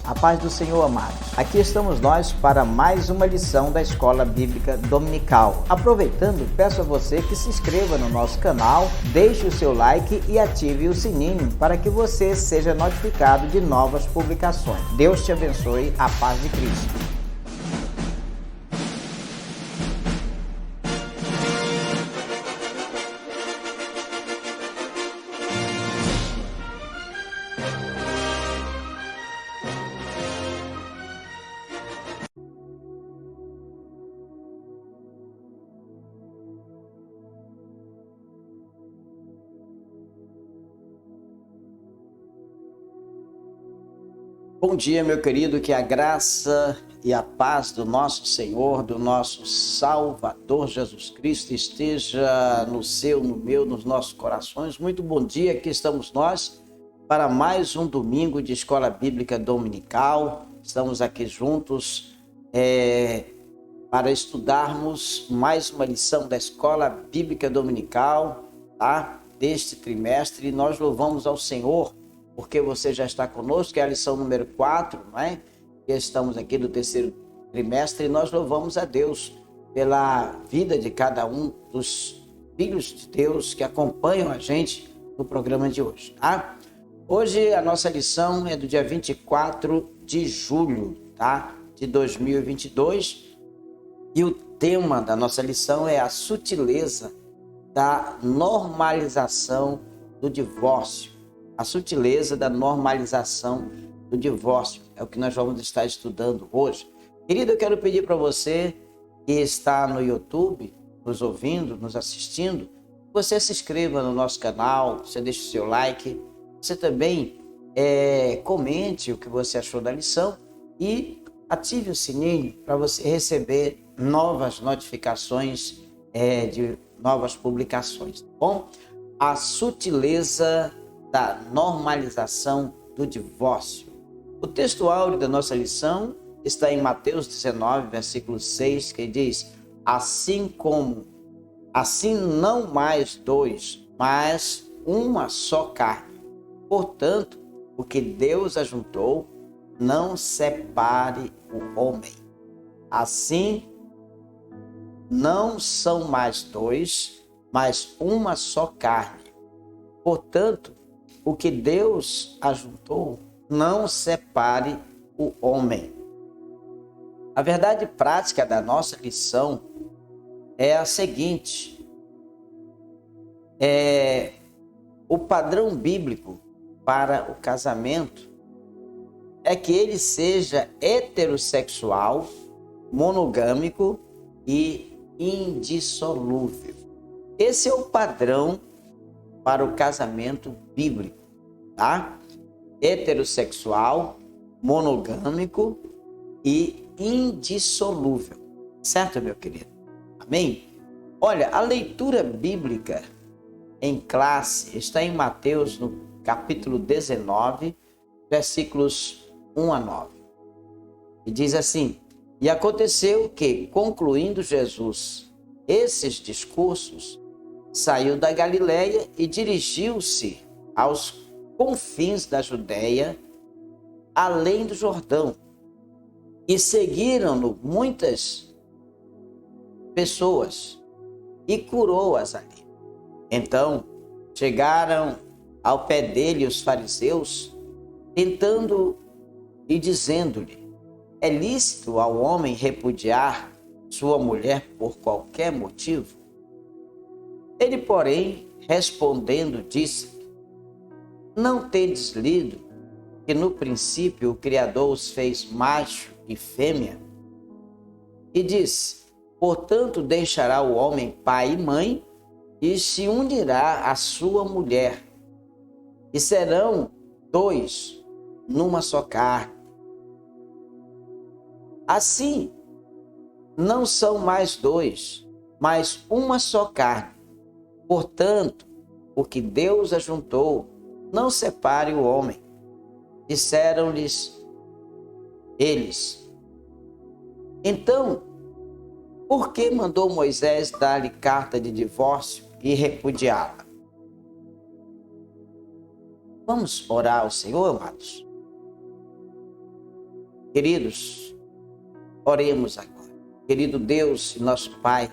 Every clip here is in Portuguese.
A paz do Senhor, amados. Aqui estamos nós para mais uma lição da Escola Bíblica Dominical. Aproveitando, peço a você que se inscreva no nosso canal, deixe o seu like e ative o sininho para que você seja notificado de novas publicações. Deus te abençoe, a paz de Cristo. Bom dia, meu querido, que a graça e a paz do nosso Senhor, do nosso Salvador Jesus Cristo esteja no seu, no meu, nos nossos corações. Muito bom dia, aqui estamos nós para mais um domingo de Escola Bíblica Dominical. Estamos aqui juntos para estudarmos mais uma lição da Escola Bíblica Dominical, tá? Deste trimestre, e nós louvamos ao Senhor porque você já está conosco, é a lição número 4, não é? E estamos aqui no terceiro trimestre e nós louvamos a Deus pela vida de cada um dos filhos de Deus que acompanham a gente no programa de hoje, tá? Hoje a nossa lição é do dia 24 de julho, tá? De 2022, e o tema da nossa lição é a sutileza da normalização do divórcio. A sutileza da normalização do divórcio é o que nós vamos estar estudando hoje. Querido, eu quero pedir para você que está no YouTube, nos ouvindo, nos assistindo, você se inscreva no nosso canal, você deixe o seu like, você também comente o que você achou da lição e ative o sininho para você receber novas notificações de novas publicações, tá bom? A sutileza da normalização do divórcio. O texto áureo da nossa lição está em Mateus 19, versículo 6, que diz: assim não mais dois, mas uma só carne. Portanto, o que Deus ajuntou, não separe o homem. Assim, não são mais dois, mas uma só carne. Portanto, o que Deus ajuntou, não separe o homem. A verdade prática da nossa lição é a seguinte: o padrão bíblico para o casamento é que ele seja heterossexual, monogâmico e indissolúvel. Esse é o padrão para o casamento bíblico, tá? Heterossexual, monogâmico e indissolúvel. Certo, meu querido? Amém? Olha, a leitura bíblica em classe está em Mateus, no capítulo 19, versículos 1 a 9. E diz assim: e aconteceu que, concluindo Jesus esses discursos, saiu da Galileia e dirigiu-se aos confins da Judéia, além do Jordão, e seguiram-no muitas pessoas e curou-as ali. Então chegaram ao pé dele os fariseus, tentando e dizendo-lhe: é lícito ao homem repudiar sua mulher por qualquer motivo? Ele, porém, respondendo, disse: não tendes lido que no princípio o Criador os fez macho e fêmea? E disse: portanto deixará o homem pai e mãe e se unirá à sua mulher, e serão dois numa só carne. Assim, não são mais dois, mas uma só carne. Portanto, o que Deus ajuntou, não separe o homem. Disseram-lhes eles: então, por que mandou Moisés dar-lhe carta de divórcio e repudiá-la? Vamos orar ao Senhor, amados? Queridos, oremos agora. Querido Deus e nosso Pai,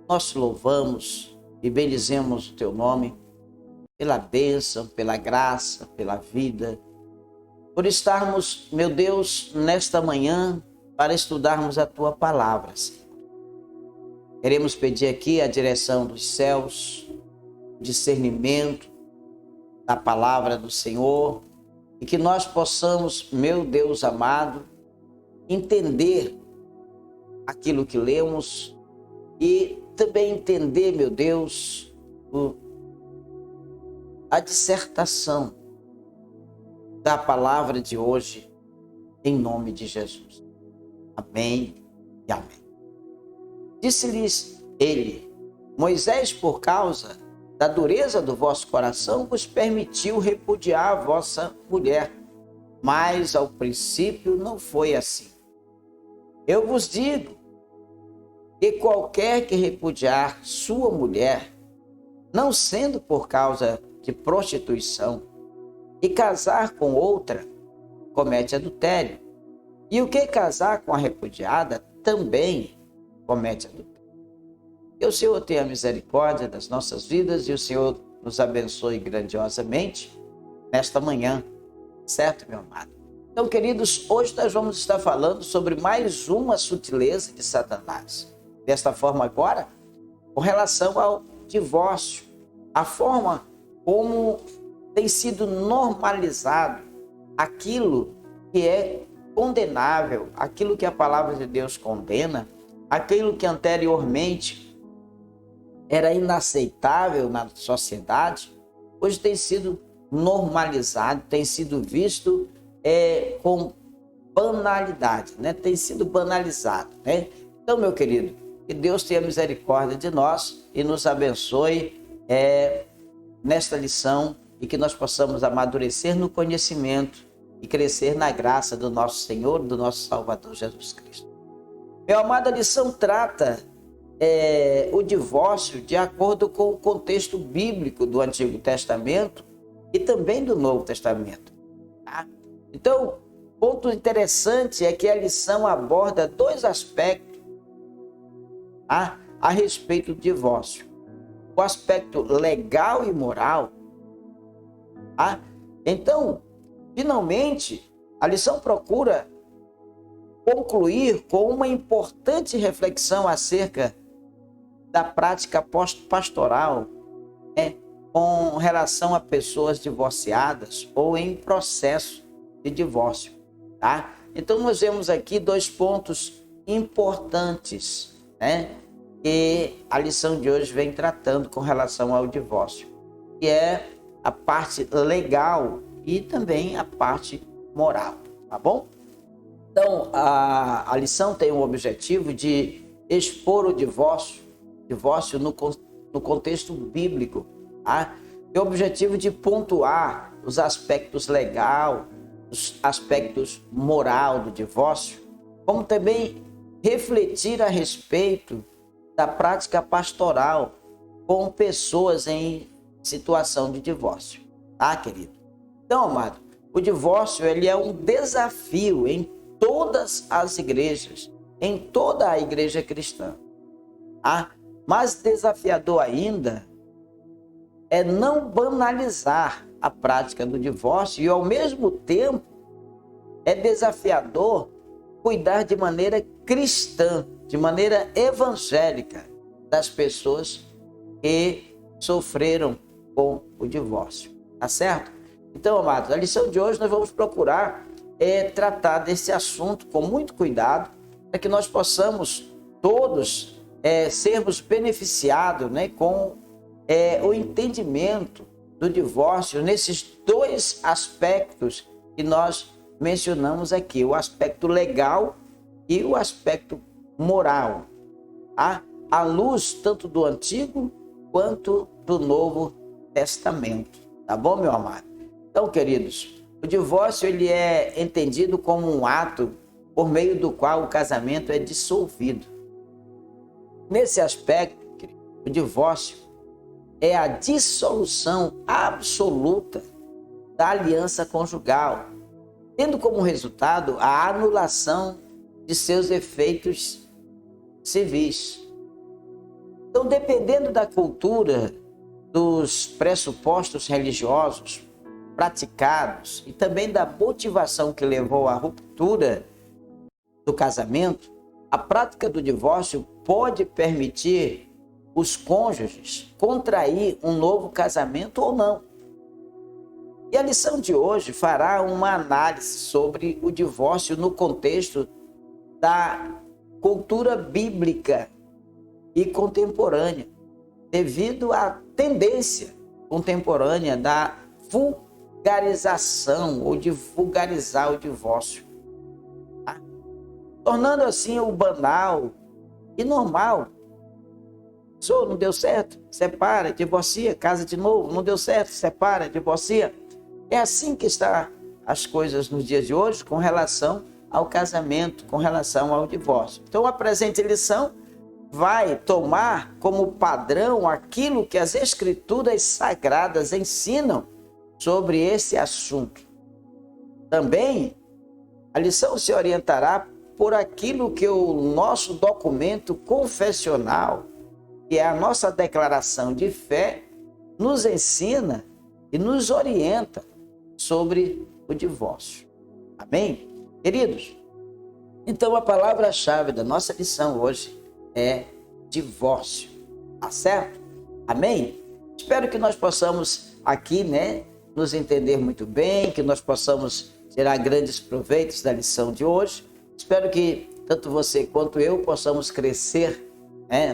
nós te louvamos e bendizemos o teu nome pela bênção, pela graça, pela vida, por estarmos, meu Deus, nesta manhã para estudarmos a tua palavra, Senhor. Queremos pedir aqui a direção dos céus, discernimento da palavra do Senhor e que nós possamos, meu Deus amado, entender aquilo que lemos e também entender, meu Deus, a dissertação da palavra de hoje, em nome de Jesus. Amém e amém. Disse-lhes ele: Moisés, por causa da dureza do vosso coração, vos permitiu repudiar a vossa mulher, mas ao princípio não foi assim. Eu vos digo que qualquer que repudiar sua mulher, não sendo por causa de prostituição, e casar com outra, comete adultério. E o que casar com a repudiada também comete adultério. Que o Senhor tenha misericórdia das nossas vidas e o Senhor nos abençoe grandiosamente nesta manhã, certo, meu amado? Então, queridos, hoje nós vamos estar falando sobre mais uma sutileza de Satanás. Desta forma agora, com relação ao divórcio, a forma como tem sido normalizado aquilo que é condenável, aquilo que a palavra de Deus condena, aquilo que anteriormente era inaceitável na sociedade, hoje tem sido normalizado, tem sido visto com banalidade, né? Tem sido banalizado, né? Então, meu querido, que Deus tenha misericórdia de nós e nos abençoe nesta lição e que nós possamos amadurecer no conhecimento e crescer na graça do nosso Senhor, do nosso Salvador Jesus Cristo. Meu amado, a lição trata o divórcio de acordo com o contexto bíblico do Antigo Testamento e também do Novo Testamento. Tá? Então, ponto interessante é que a lição aborda dois aspectos a respeito do divórcio. O aspecto legal e moral. Então, finalmente, a lição procura concluir com uma importante reflexão acerca da prática pastoral com relação a pessoas divorciadas ou em processo de divórcio. Tá? Então, nós vemos aqui dois pontos importantes, que a lição de hoje vem tratando com relação ao divórcio, que é a parte legal e também a parte moral, tá bom? Então, a lição tem o objetivo de expor o divórcio no contexto bíblico, tá? Tem o objetivo de pontuar os aspectos legal, os aspectos moral do divórcio, como também refletir a respeito da prática pastoral com pessoas em situação de divórcio, tá, querido? Então, amado, o divórcio ele é um desafio em todas as igrejas, em toda a igreja cristã. Mais desafiador ainda é não banalizar a prática do divórcio e, ao mesmo tempo, é desafiador cuidar de maneira cristã, de maneira evangélica, das pessoas que sofreram com o divórcio. Tá certo? Então, amados, a lição de hoje nós vamos procurar tratar desse assunto com muito cuidado, para que nós possamos todos sermos beneficiados, com o entendimento do divórcio nesses dois aspectos que nós mencionamos aqui, o aspecto legal e o aspecto moral, à luz tanto do Antigo quanto do Novo Testamento. Tá bom, meu amado? Então, queridos, o divórcio ele é entendido como um ato por meio do qual o casamento é dissolvido. Nesse aspecto, querido, o divórcio é a dissolução absoluta da aliança conjugal, tendo como resultado a anulação de seus efeitos civis. Então, dependendo da cultura, dos pressupostos religiosos praticados e também da motivação que levou à ruptura do casamento, a prática do divórcio pode permitir os cônjuges contrair um novo casamento ou não. E a lição de hoje fará uma análise sobre o divórcio no contexto da cultura bíblica e contemporânea, devido à tendência contemporânea da vulgarização ou de vulgarizar o divórcio, tá? Tornando assim o banal e normal. Não deu certo, separa, divorcia, casa de novo, não deu certo, separa, divorcia. É assim que estão as coisas nos dias de hoje com relação ao casamento, com relação ao divórcio. Então, a presente lição vai tomar como padrão aquilo que as Escrituras Sagradas ensinam sobre esse assunto. Também, a lição se orientará por aquilo que o nosso documento confessional, que é a nossa declaração de fé, nos ensina e nos orienta sobre o divórcio. Amém? Queridos, então a palavra-chave da nossa lição hoje é divórcio, tá certo? Amém? Espero que nós possamos aqui, nos entender muito bem, que nós possamos tirar grandes proveitos da lição de hoje. Espero que tanto você quanto eu possamos crescer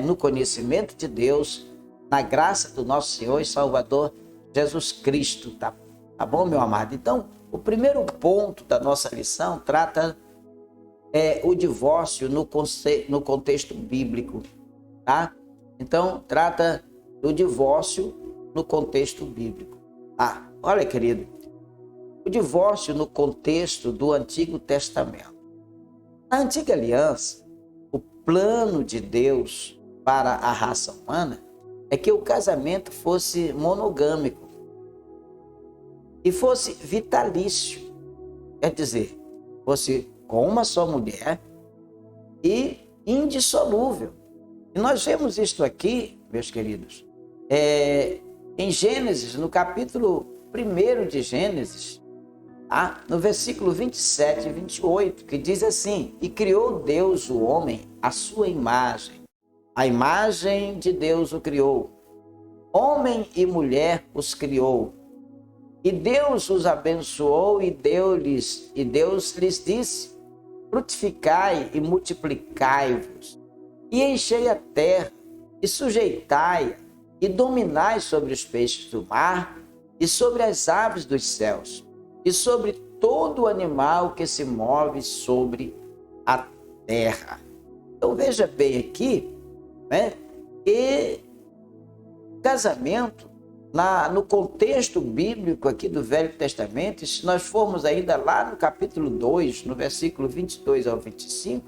no conhecimento de Deus, na graça do nosso Senhor e Salvador Jesus Cristo, tá bom, meu amado? Então, o primeiro ponto da nossa lição trata o divórcio no contexto bíblico, tá? Então, trata do divórcio no contexto bíblico. Olha, querido, o divórcio no contexto do Antigo Testamento. Na Antiga Aliança, o plano de Deus para a raça humana é que o casamento fosse monogâmico e fosse vitalício, quer dizer, fosse com uma só mulher e indissolúvel. E nós vemos isto aqui, meus queridos, em Gênesis, no capítulo 1 de Gênesis, no versículo 27 e 28, que diz assim: e criou Deus o homem à sua imagem, a imagem de Deus o criou, homem e mulher os criou. E Deus os abençoou e Deus lhes disse: frutificai e multiplicai-vos, e enchei a terra, e sujeitai-a, e dominai sobre os peixes do mar, e sobre as aves dos céus, e sobre todo animal que se move sobre a terra. Então veja bem aqui, que casamento, no contexto bíblico aqui do Velho Testamento, se nós formos ainda lá no capítulo 2, no versículo 22 ao 25,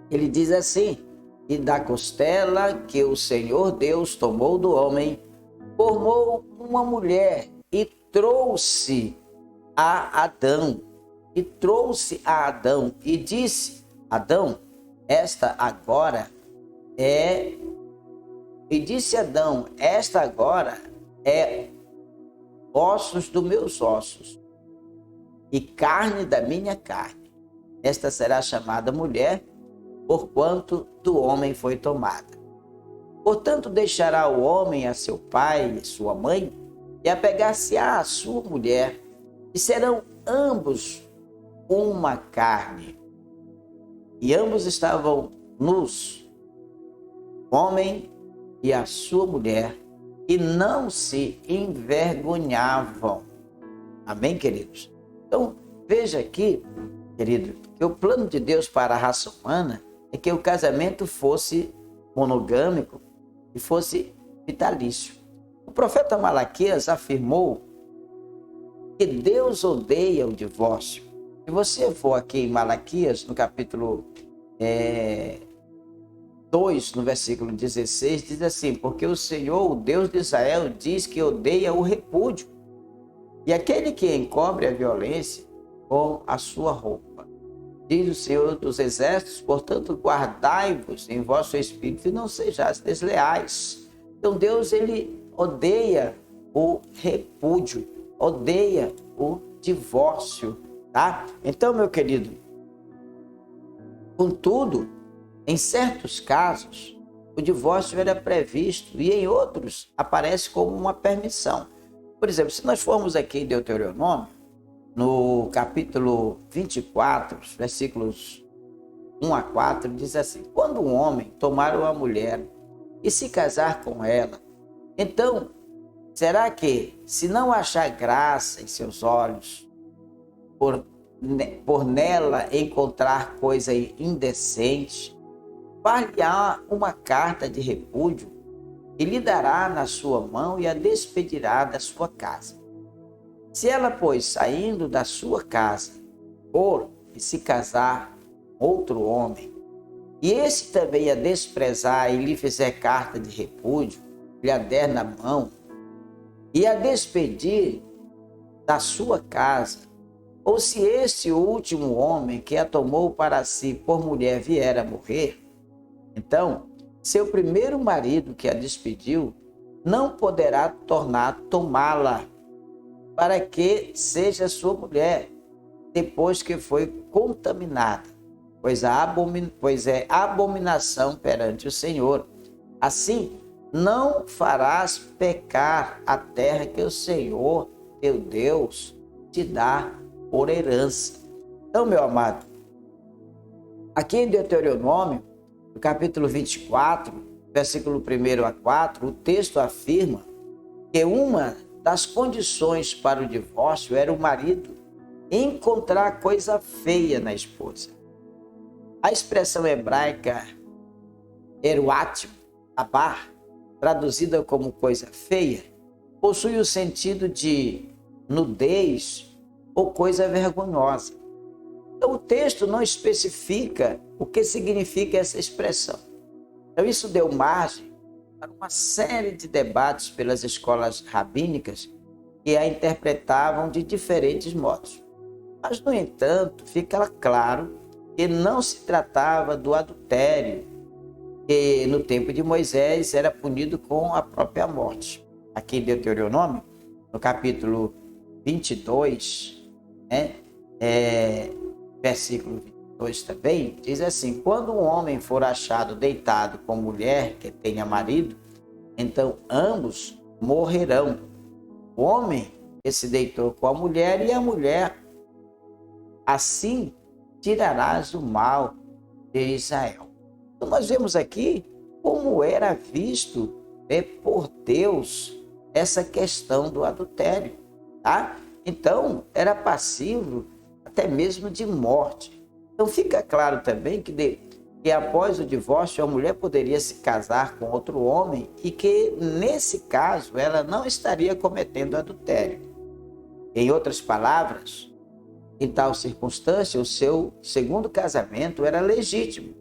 ele diz assim: e da costela que o Senhor Deus tomou do homem, formou uma mulher e trouxe a Adão. E disse: Adão, esta agora é ossos dos meus ossos e carne da minha carne. Esta será chamada mulher, porquanto do homem foi tomada. Portanto, deixará o homem a seu pai e sua mãe, e apegar-se-á à sua mulher, e serão ambos uma carne. E ambos estavam nus, o homem e a sua mulher, e não se envergonhavam. Amém, queridos? Então, veja aqui, querido, que o plano de Deus para a raça humana é que o casamento fosse monogâmico e fosse vitalício. O profeta Malaquias afirmou que Deus odeia o divórcio. Se você for aqui em Malaquias, no capítulo 2, no versículo 16, diz assim: porque o Senhor, o Deus de Israel, diz que odeia o repúdio, e aquele que encobre a violência com a sua roupa. Diz o Senhor dos Exércitos, portanto, guardai-vos em vosso espírito e não sejais desleais. Então Deus, ele odeia o repúdio, odeia o divórcio, tá? Então, meu querido, contudo, em certos casos, o divórcio era previsto e em outros aparece como uma permissão. Por exemplo, se nós formos aqui em Deuteronômio, no capítulo 24, versículos 1 a 4, diz assim: quando um homem tomar uma mulher e se casar com ela, então, será que, se não achar graça em seus olhos, por nela encontrar coisa indecente, far-lhe-á uma carta de repúdio e lhe dará na sua mão e a despedirá da sua casa. Se ela, pois, saindo da sua casa, for e se casar com outro homem, e esse também a desprezar e lhe fizer carta de repúdio, lhe a der na mão, e a despedir da sua casa, ou se este último homem que a tomou para si por mulher vier a morrer, então seu primeiro marido que a despediu não poderá tornar a tomá-la, para que seja sua mulher, depois que foi contaminada, pois é abominação perante o Senhor. Assim, não farás pecar a terra que o Senhor, teu Deus, te dá por herança. Então, meu amado, aqui em Deuteronômio, no capítulo 24, versículo 1 a 4, o texto afirma que uma das condições para o divórcio era o marido encontrar coisa feia na esposa. A expressão hebraica eruat, abar, traduzida como coisa feia, possui o sentido de nudez ou coisa vergonhosa. Então, o texto não especifica o que significa essa expressão. Então, isso deu margem para uma série de debates pelas escolas rabínicas que a interpretavam de diferentes modos. Mas, no entanto, fica claro que não se tratava do adultério, que no tempo de Moisés era punido com a própria morte. Aqui em Deuteronômio, no capítulo 22, versículo 22 também, diz assim: quando um homem for achado deitado com mulher que tenha marido, então ambos morrerão. O homem que se deitou com a mulher e a mulher, assim tirarás o mal de Israel. Então nós vemos aqui como era visto por Deus essa questão do adultério, tá? Então era passivo até mesmo de morte. Então fica claro também que após o divórcio a mulher poderia se casar com outro homem e que nesse caso ela não estaria cometendo adultério. Em outras palavras, em tal circunstância, o seu segundo casamento era legítimo,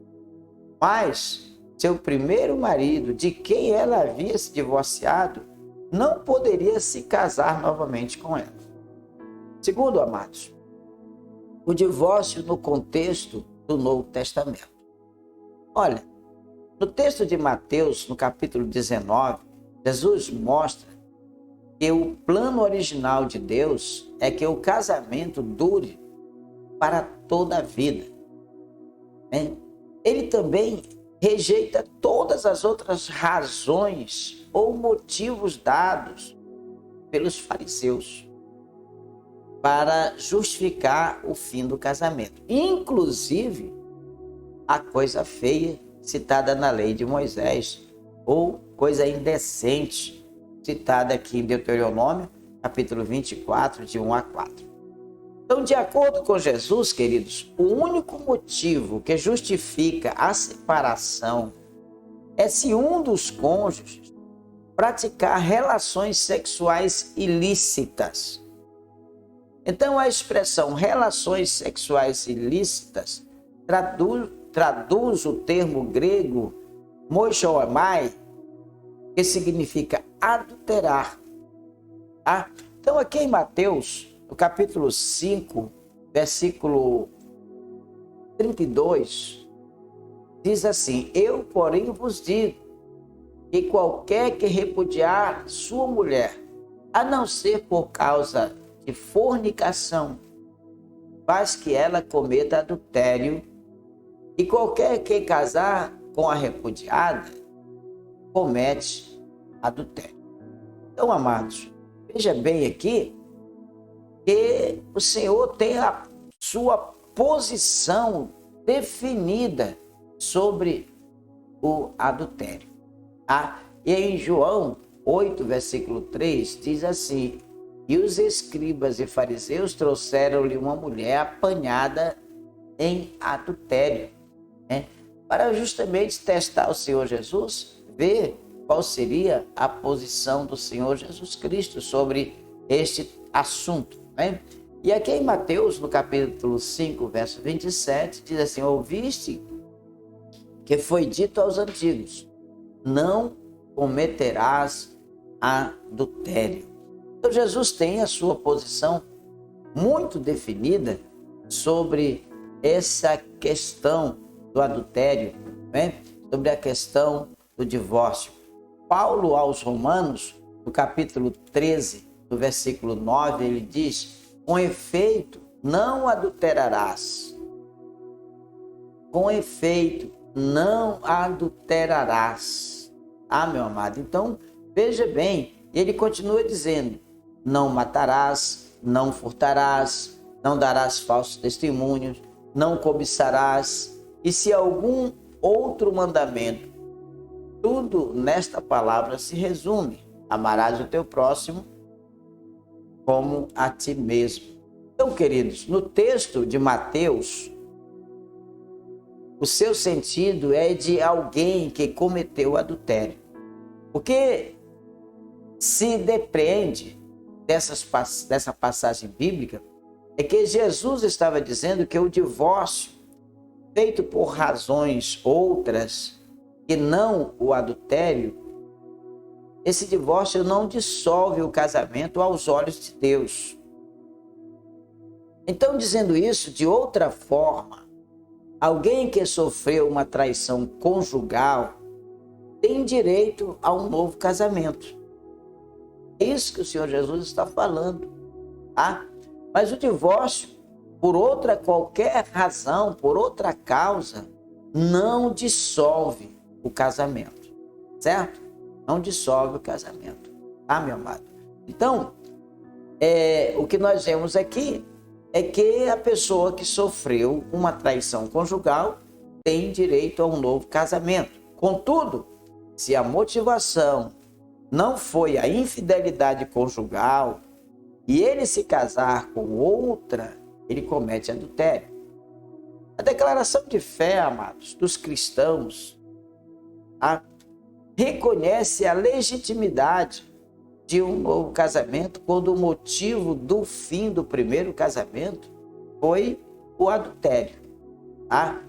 mas seu primeiro marido, de quem ela havia se divorciado, não poderia se casar novamente com ela. Segundo, amados, o divórcio no contexto do Novo Testamento. Olha, no texto de Mateus, no capítulo 19, Jesus mostra que o plano original de Deus é que o casamento dure para toda a vida. Ele também rejeita todas as outras razões ou motivos dados pelos fariseus para justificar o fim do casamento, inclusive a coisa feia citada na lei de Moisés ou coisa indecente citada aqui em Deuteronômio, capítulo 24, de 1 a 4. Então, de acordo com Jesus, queridos, o único motivo que justifica a separação é se um dos cônjuges praticar relações sexuais ilícitas. Então, a expressão relações sexuais ilícitas traduz o termo grego moichomai, que significa adulterar. Tá? Então, aqui em Mateus, no capítulo 5, versículo 32, diz assim: eu, porém, vos digo que qualquer que repudiar sua mulher, a não ser por causa de fornicação, faz que ela cometa adultério, e qualquer que casar com a repudiada, comete adultério. Então, amados, veja bem aqui que o Senhor tem a sua posição definida sobre o adultério. E em João 8, versículo 3, diz assim: e os escribas e fariseus trouxeram-lhe uma mulher apanhada em adultério, para justamente testar o Senhor Jesus, ver qual seria a posição do Senhor Jesus Cristo sobre este assunto. E aqui em Mateus, no capítulo 5, verso 27, diz assim: ouviste que foi dito aos antigos, não cometerás adultério. Então Jesus tem a sua posição muito definida sobre essa questão do adultério, sobre a questão do divórcio. Paulo aos Romanos, no capítulo 13, no versículo 9, ele diz: com efeito, não adulterarás. Com efeito, não adulterarás. Meu amado, então, veja bem, ele continua dizendo: não matarás, não furtarás, não darás falsos testemunhos, não cobiçarás, e se algum outro mandamento. Tudo nesta palavra se resume: amarás o teu próximo como a ti mesmo. Então, queridos, no texto de Mateus, o seu sentido é de alguém que cometeu adultério. Porque se depreende dessa passagem bíblica é que Jesus estava dizendo que o divórcio feito por razões outras que não o adultério, esse divórcio não dissolve o casamento aos olhos de Deus. Então, dizendo isso de outra forma, alguém que sofreu uma traição conjugal tem direito a um novo casamento. É isso que o Senhor Jesus está falando, Mas o divórcio, por outra qualquer razão, por outra causa, não dissolve o casamento, certo? Não dissolve o casamento, meu amado? Então, o que nós vemos aqui é que a pessoa que sofreu uma traição conjugal tem direito a um novo casamento. Contudo, se a motivação não foi a infidelidade conjugal e ele se casar com outra, ele comete adultério. A declaração de fé, amados, dos cristãos, reconhece a legitimidade de um novo casamento quando o motivo do fim do primeiro casamento foi o adultério.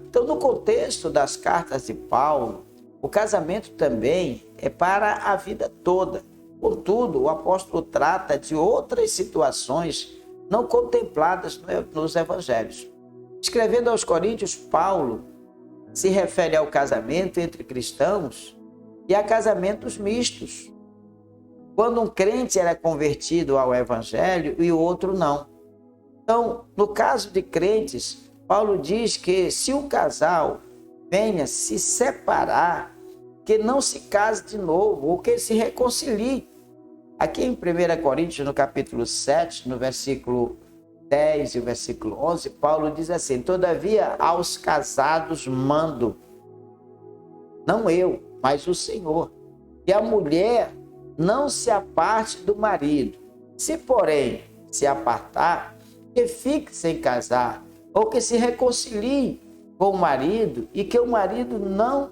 Então, no contexto das cartas de Paulo, o casamento também é para a vida toda. Contudo, o apóstolo trata de outras situações não contempladas nos evangelhos. Escrevendo aos Coríntios, Paulo se refere ao casamento entre cristãos e a casamentos mistos, quando um crente era convertido ao evangelho e o outro não. Então, no caso de crentes, Paulo diz que se um casal venha se separar, que não se case de novo, ou que se reconcilie. Aqui em 1 Coríntios, no capítulo 7, no versículo 10 e o versículo 11, Paulo diz assim: todavia aos casados mando, não eu, mas o Senhor, que a mulher não se aparte do marido. Se, porém, se apartar, que fique sem casar, ou que se reconcilie com o marido, e que o marido não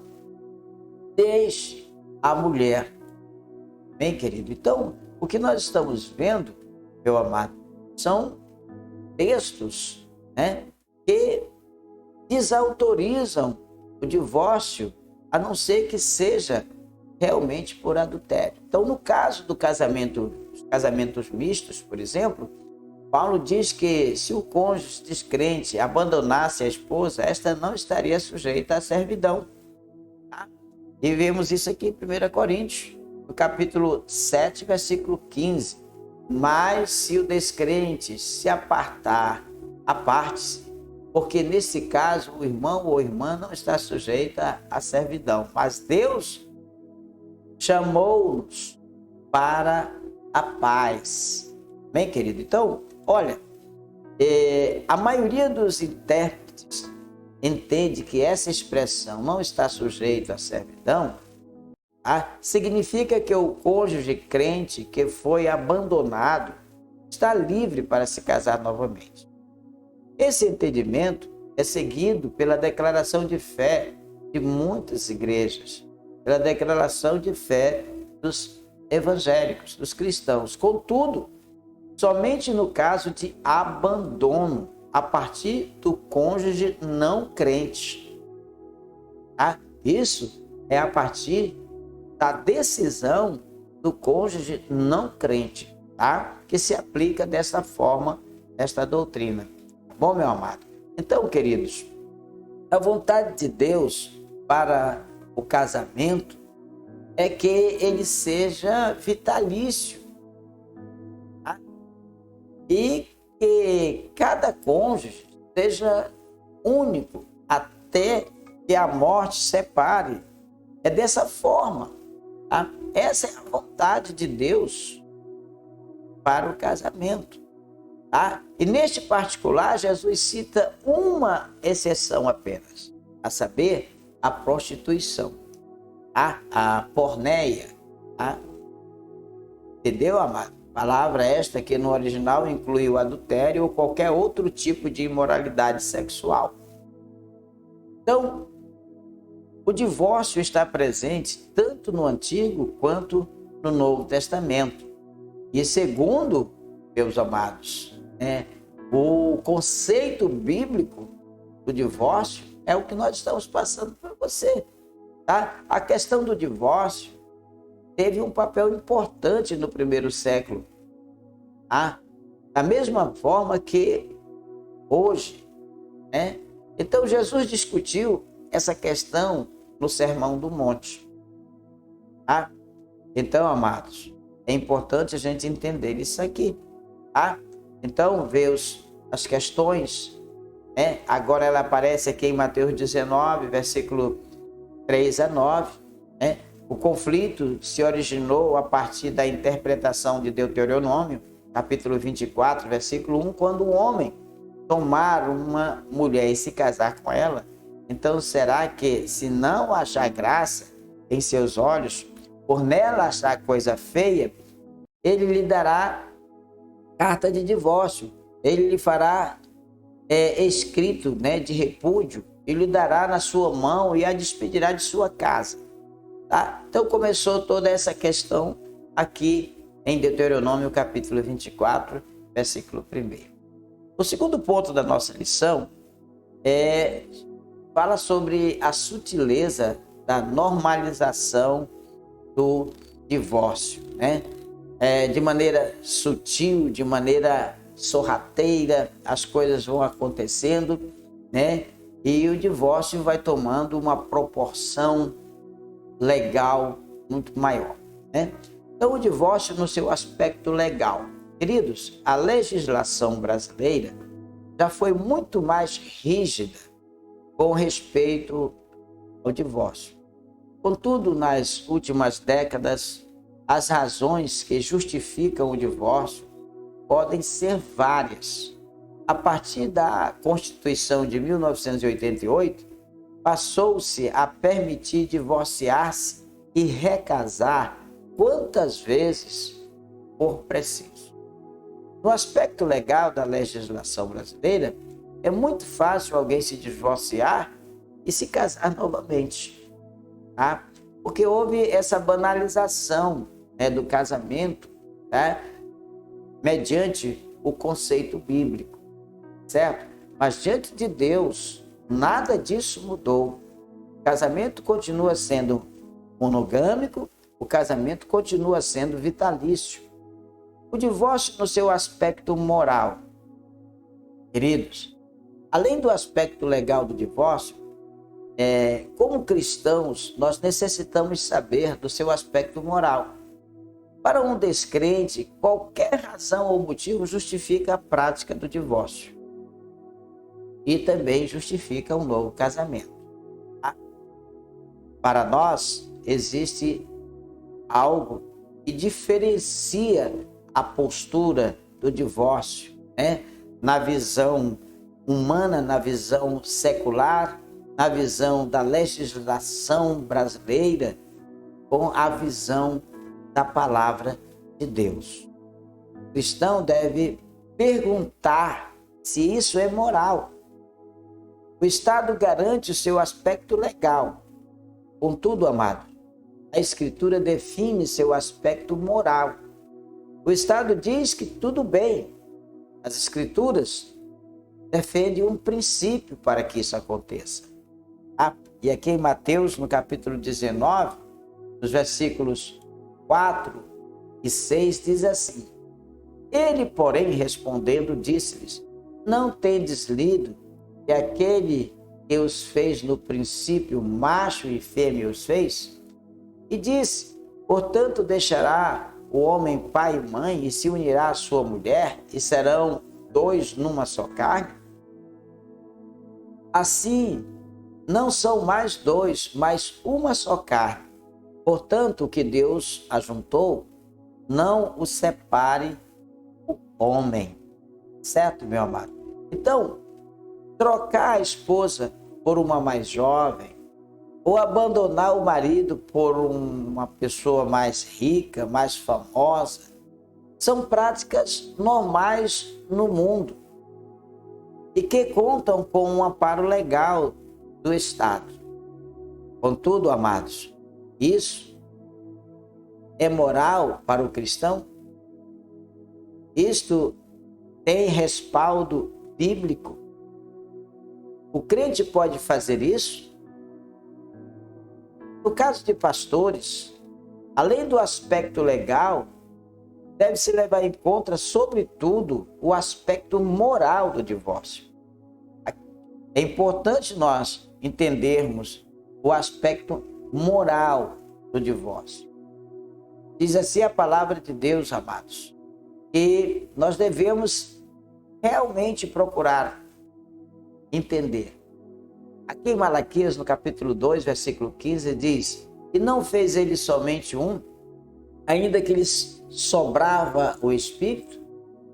deixe a mulher. Bem, querido? Então, o que nós estamos vendo, meu amado, são textos, que desautorizam o divórcio, a não ser que seja realmente por adultério. Então, no caso do casamento, os casamentos mistos, por exemplo, Paulo diz que se o cônjuge descrente abandonasse a esposa, esta não estaria sujeita à servidão. Tá? E vemos isso aqui em 1 Coríntios, no capítulo 7, versículo 15. Mas se o descrente se apartar, aparte-se, porque nesse caso o irmão ou irmã não está sujeita à servidão. Mas Deus chamou-nos para a paz. Bem, querido? Então, olha, a maioria dos intérpretes entende que essa expressão não está sujeita à servidão, significa que o cônjuge crente que foi abandonado está livre para se casar novamente. Esse entendimento é seguido pela declaração de fé de muitas igrejas, pela declaração de fé dos evangélicos, dos cristãos. Contudo, somente no caso de abandono a partir do cônjuge não crente. Isso é a partir da decisão do cônjuge não crente, que se aplica dessa forma, esta doutrina. Tá bom, meu amado? Então, queridos, a vontade de Deus para o casamento é que ele seja vitalício, e que cada cônjuge seja único até que a morte separe. É dessa forma. Essa é a vontade de Deus para o casamento. E neste particular, Jesus cita uma exceção apenas, a saber, a prostituição, a porneia. Entendeu, amado? Palavra esta que no original inclui o adultério ou qualquer outro tipo de imoralidade sexual. Então, o divórcio está presente tanto no Antigo quanto no Novo Testamento. E segundo, meus amados, o conceito bíblico do divórcio é o que nós estamos passando para você. A questão do divórcio teve um papel importante no primeiro século. Da mesma forma que hoje. Então, Jesus discutiu essa questão no Sermão do Monte. Então, amados, é importante a gente entender isso aqui. Então, vê as questões. Agora ela aparece aqui em Mateus 19, versículo 3 a 9. O conflito se originou a partir da interpretação de Deuteronômio, capítulo 24, versículo 1, quando um homem tomar uma mulher e se casar com ela, então será que, se não achar graça em seus olhos, por nela achar coisa feia, ele lhe dará carta de divórcio, ele lhe fará escrito de repúdio, e lhe dará na sua mão e a despedirá de sua casa. Então começou toda essa questão aqui em Deuteronômio capítulo 24, versículo 1. O segundo ponto da nossa lição fala sobre a sutileza da normalização do divórcio. De maneira sutil, de maneira sorrateira, as coisas vão acontecendo, e o divórcio vai tomando uma proporção legal muito maior. Então, o divórcio no seu aspecto legal. Queridos, a legislação brasileira já foi muito mais rígida com respeito ao divórcio. Contudo, nas últimas décadas, as razões que justificam o divórcio podem ser várias. A partir da Constituição de 1988, passou-se a permitir divorciar-se e recasar quantas vezes for preciso. No aspecto legal da legislação brasileira, é muito fácil alguém se divorciar e se casar novamente, porque houve essa banalização do casamento, mediante o conceito bíblico, certo? Mas diante de Deus, nada disso mudou. O casamento continua sendo monogâmico, o casamento continua sendo vitalício. O divórcio, no seu aspecto moral, Queridos, além do aspecto legal do divórcio, como cristãos, nós necessitamos saber do seu aspecto moral. Para um descrente, qualquer razão ou motivo justifica a prática do divórcio e também justifica um novo casamento. Para nós, existe algo que diferencia a postura do divórcio, na visão humana, na visão secular, na visão da legislação brasileira, com a visão da palavra de Deus. O cristão deve perguntar se isso é moral. O Estado garante o seu aspecto legal. Contudo, amado, a Escritura define seu aspecto moral. O Estado diz que tudo bem. As Escrituras defendem um princípio para que isso aconteça. E aqui em Mateus, no capítulo 19, nos versículos 4 e 6, diz assim: Ele, porém, respondendo, disse-lhes: Não tendes lido que aquele que os fez no princípio, macho e fêmea os fez? E disse: Portanto, deixará o homem pai e mãe e se unirá à sua mulher, e serão dois numa só carne? Assim, não são mais dois, mas uma só carne. Portanto, o que Deus ajuntou, não o separe o homem. Certo, meu amado? Então, trocar a esposa por uma mais jovem, ou abandonar o marido por uma pessoa mais rica, mais famosa, são práticas normais no mundo e que contam com um amparo legal do Estado. Contudo, amados, isso é moral para o cristão? Isto tem respaldo bíblico? O crente pode fazer isso? No caso de pastores, além do aspecto legal, deve-se levar em conta, sobretudo, o aspecto moral do divórcio. É importante nós entendermos o aspecto moral do divórcio. Diz assim a palavra de Deus, amados, e nós devemos realmente procurar entender. Aqui em Malaquias, no capítulo 2, versículo 15, diz: E não fez ele somente um, ainda que lhes sobrava o espírito?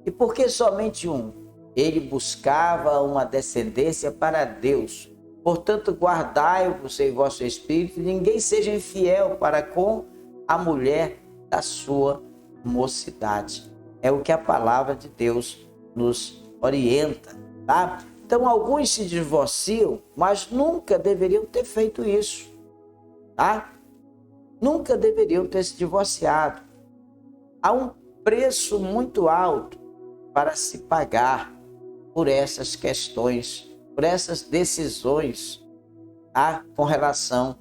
E por que somente um? Ele buscava uma descendência para Deus. Portanto, guardai-vos em vosso espírito, e ninguém seja infiel para com a mulher da sua mocidade. É o que a palavra de Deus nos orienta, tá? Então, alguns se divorciam, mas nunca deveriam ter feito isso, tá? Nunca deveriam ter se divorciado. Há um preço muito alto para se pagar por essas questões, por essas decisões, tá? Com relação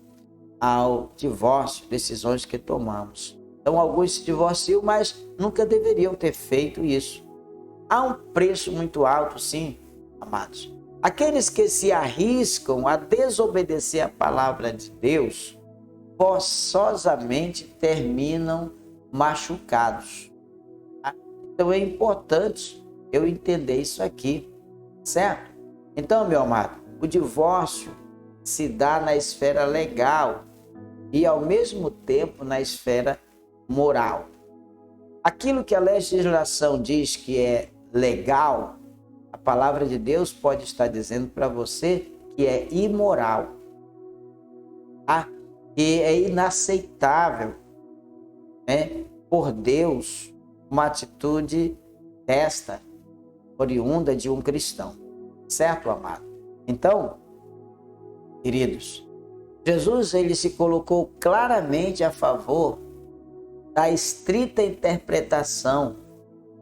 ao divórcio, decisões que tomamos. Então, alguns se divorciam, mas nunca deveriam ter feito isso. Há um preço muito alto, sim, amados. Aqueles que se arriscam a desobedecer a palavra de Deus, forçosamente terminam machucados. Então é importante eu entender isso aqui, certo? Então, meu amado, o divórcio se dá na esfera legal e, ao mesmo tempo, na esfera moral. Aquilo que a legislação diz que é legal, a palavra de Deus pode estar dizendo para você que é imoral, que é inaceitável, por Deus, uma atitude desta, oriunda de um cristão. Certo, amado? Então, queridos, Jesus ele se colocou claramente a favor da estrita interpretação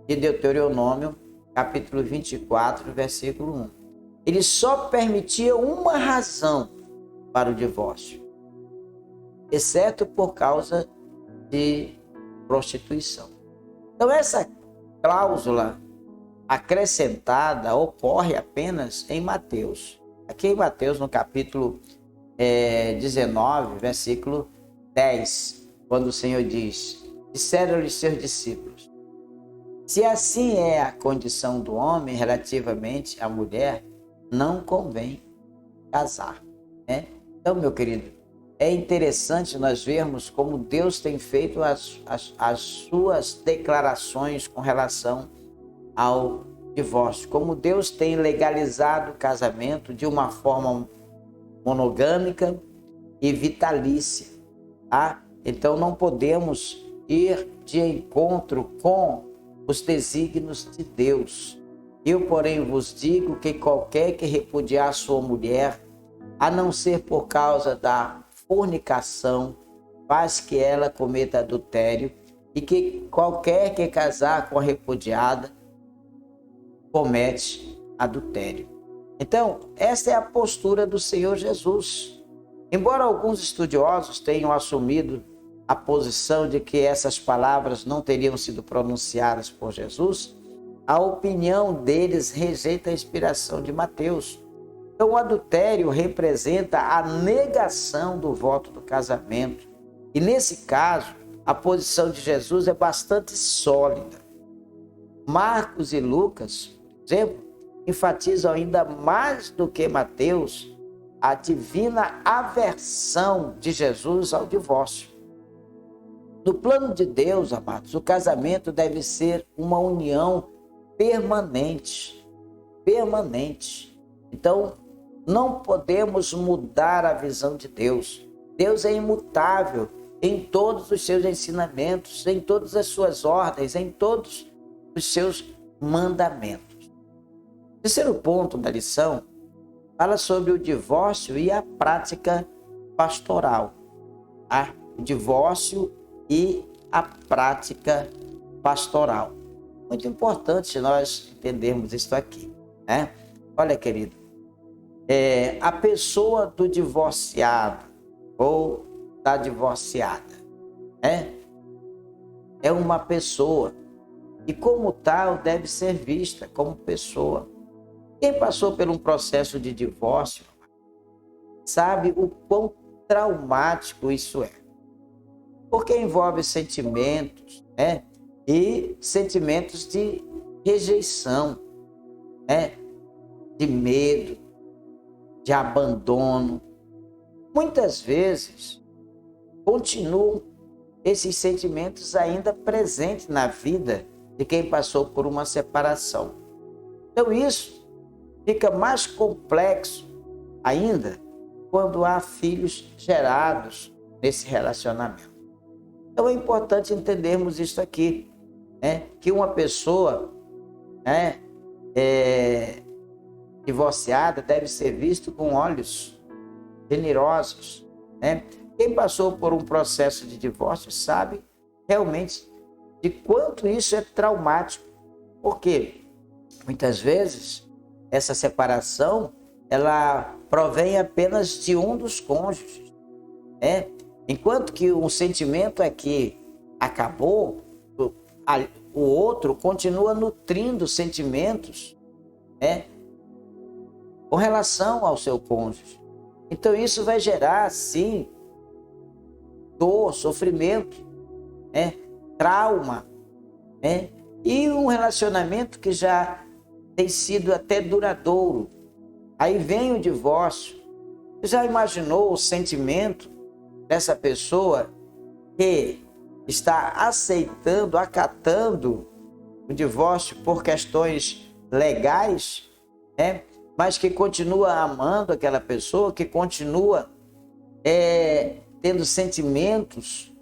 de Deuteronômio, capítulo 24, versículo 1. Ele só permitia uma razão para o divórcio, exceto por causa de prostituição. Então, essa cláusula acrescentada ocorre apenas em Mateus. Aqui em Mateus, no capítulo 19, versículo 10, quando o Senhor diz: disseram-lhe seus discípulos: se assim é a condição do homem relativamente à mulher, não convém casar, né? Então, meu querido, é interessante nós vermos como Deus tem feito as suas declarações com relação ao divórcio, como Deus tem legalizado o casamento de uma forma monogâmica e vitalícia, tá? Então não podemos ir de encontro com os desígnios de Deus. Eu, porém, vos digo que qualquer que repudiar sua mulher, a não ser por causa da fornicação, faz que ela cometa adultério, e que qualquer que casar com a repudiada comete adultério. Então, essa é a postura do Senhor Jesus. Embora alguns estudiosos tenham assumido a posição de que essas palavras não teriam sido pronunciadas por Jesus, a opinião deles rejeita a inspiração de Mateus. Então, o adultério representa a negação do voto do casamento. E, nesse caso, a posição de Jesus é bastante sólida. Marcos e Lucas, por exemplo, enfatizam ainda mais do que Mateus a divina aversão de Jesus ao divórcio. No plano de Deus, amados, o casamento deve ser uma união permanente. Então, não podemos mudar a visão de Deus. Deus é imutável em todos os seus ensinamentos, em todas as suas ordens, em todos os seus mandamentos. O terceiro ponto da lição fala sobre o divórcio e a prática pastoral. O divórcio e a prática pastoral. Muito importante nós entendermos isso aqui, né? Olha, querido, a pessoa do divorciado ou da divorciada, né? É uma pessoa e, como tal, deve ser vista como pessoa. Quem passou por um processo de divórcio sabe o quão traumático isso é. Porque envolve sentimentos, né? E sentimentos de rejeição, né? De medo, de abandono. Muitas vezes continuam esses sentimentos ainda presentes na vida de quem passou por uma separação. Então isso fica mais complexo ainda quando há filhos gerados nesse relacionamento. Então é importante entendermos isso aqui, né? Que uma pessoa, né, divorciada deve ser vista com olhos generosos, né? Quem passou por um processo de divórcio sabe realmente de quanto isso é traumático, porque muitas vezes essa separação ela provém apenas de um dos cônjuges, né? Enquanto que um sentimento aqui acabou, o outro continua nutrindo sentimentos, né, com relação ao seu cônjuge. Então isso vai gerar, sim, dor, sofrimento, né, trauma, né, e um relacionamento que já tem sido até duradouro. Aí vem o divórcio. Você já imaginou o sentimento dessa pessoa que está aceitando, acatando o divórcio por questões legais, né? Mas que continua amando aquela pessoa, que continua tendo sentimentos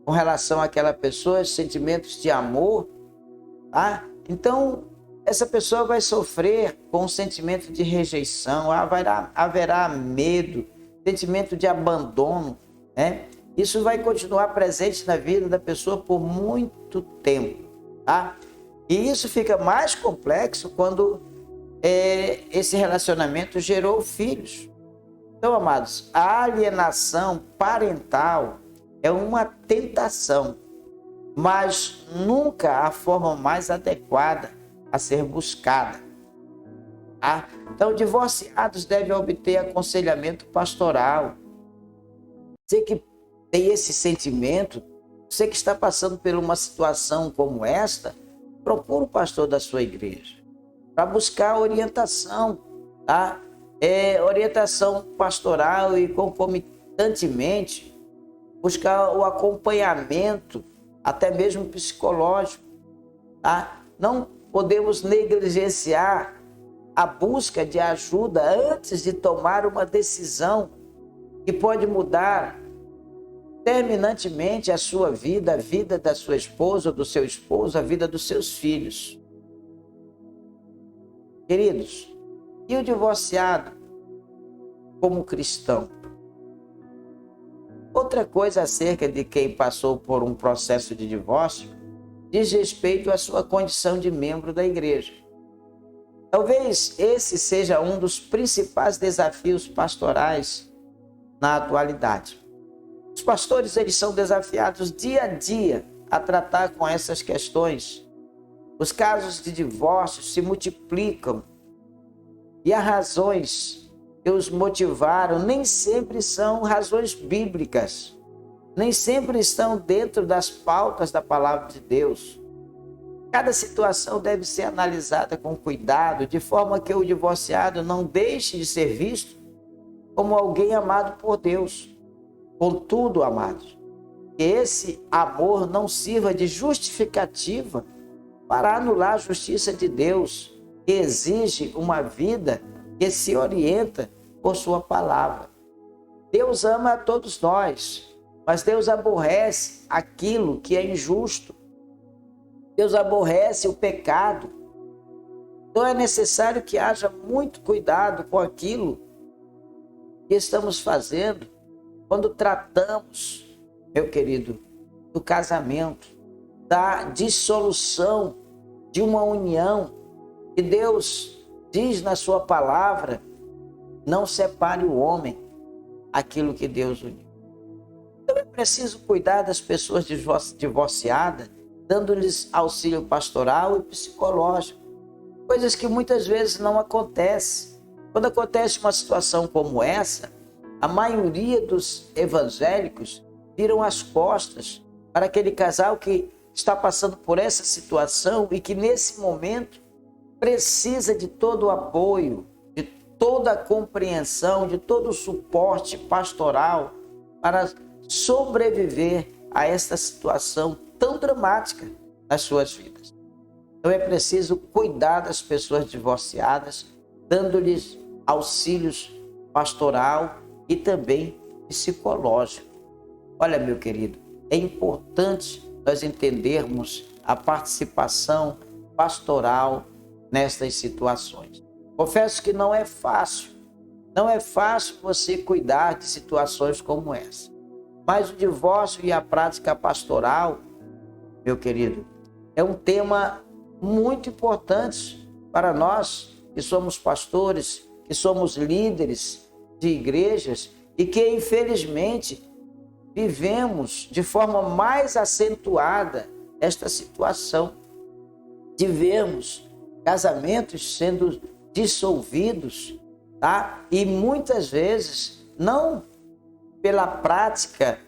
com relação àquela pessoa, sentimentos de amor, tá? Então, essa pessoa vai sofrer com um sentimento de rejeição, haverá medo, sentimento de abandono, né? Isso vai continuar presente na vida da pessoa por muito tempo, tá? E isso fica mais complexo quando esse relacionamento gerou filhos. Então, amados, a alienação parental é uma tentação, mas nunca a forma mais adequada a ser buscada. Tá? Então, divorciados devem obter aconselhamento pastoral. Você que tem esse sentimento, você que está passando por uma situação como esta, procura o pastor da sua igreja para buscar orientação, tá? Orientação pastoral e concomitantemente buscar o acompanhamento, até mesmo psicológico, tá? Não podemos negligenciar a busca de ajuda antes de tomar uma decisão que pode mudar terminantemente a sua vida, a vida da sua esposa ou do seu esposo, a vida dos seus filhos. Queridos, e o divorciado como cristão? Outra coisa acerca de quem passou por um processo de divórcio diz respeito à sua condição de membro da igreja. Talvez esse seja um dos principais desafios pastorais na atualidade. Os pastores, eles são desafiados dia a dia a tratar com essas questões. Os casos de divórcio se multiplicam e as razões que os motivaram nem sempre são razões bíblicas, nem sempre estão dentro das pautas da palavra de Deus. Cada situação deve ser analisada com cuidado, de forma que o divorciado não deixe de ser visto como alguém amado por Deus. Contudo, amados, que esse amor não sirva de justificativa para anular a justiça de Deus, que exige uma vida que se orienta por sua palavra. Deus ama a todos nós, mas Deus aborrece aquilo que é injusto. Deus aborrece o pecado. Então é necessário que haja muito cuidado com aquilo que estamos fazendo quando tratamos, meu querido, do casamento, da dissolução de uma união que Deus diz na sua palavra: não separe o homem aquilo que Deus uniu. Então é preciso cuidar das pessoas divorciadas, dando-lhes auxílio pastoral e psicológico, coisas que muitas vezes não acontecem. Quando acontece uma situação como essa, a maioria dos evangélicos viram as costas para aquele casal que está passando por essa situação e que nesse momento precisa de todo o apoio, de toda a compreensão, de todo o suporte pastoral para sobreviver a esta situação tão dramática nas suas vidas. Então é preciso cuidar das pessoas divorciadas, dando-lhes auxílios pastoral e também psicológico. Olha, meu querido, é importante nós entendermos a participação pastoral nestas situações. Confesso que não é fácil você cuidar de situações como essa. Mas o divórcio e a prática pastoral, meu querido, é um tema muito importante para nós que somos pastores, que somos líderes de igrejas e que, infelizmente, vivemos de forma mais acentuada esta situação de vermos casamentos sendo dissolvidos, tá? E muitas vezes não pela prática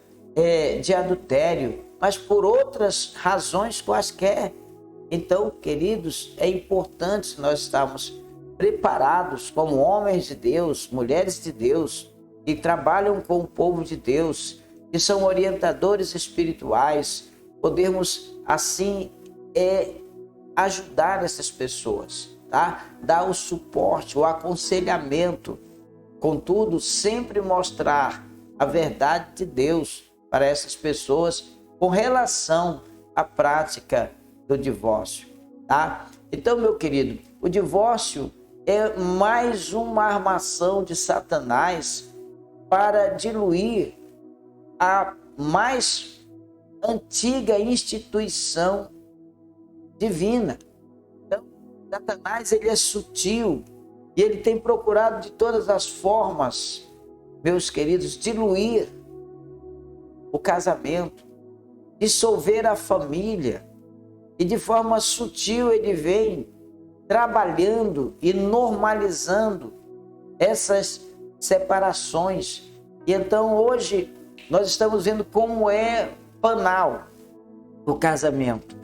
de adultério, mas por outras razões quaisquer. Então, queridos, é importante nós estarmos preparados como homens de Deus, mulheres de Deus, que trabalham com o povo de Deus, que são orientadores espirituais, podermos assim ajudar essas pessoas, tá? Dar o suporte, o aconselhamento, contudo, sempre mostrar a verdade de Deus para essas pessoas com relação à prática do divórcio, tá? Então, meu querido, o divórcio é mais uma armação de Satanás para diluir a mais antiga instituição divina. Então, Satanás, ele é sutil e ele tem procurado de todas as formas, meus queridos, diluir o casamento, dissolver a família, e de forma sutil ele vem trabalhando e normalizando essas separações. E então hoje nós estamos vendo como é banal o casamento.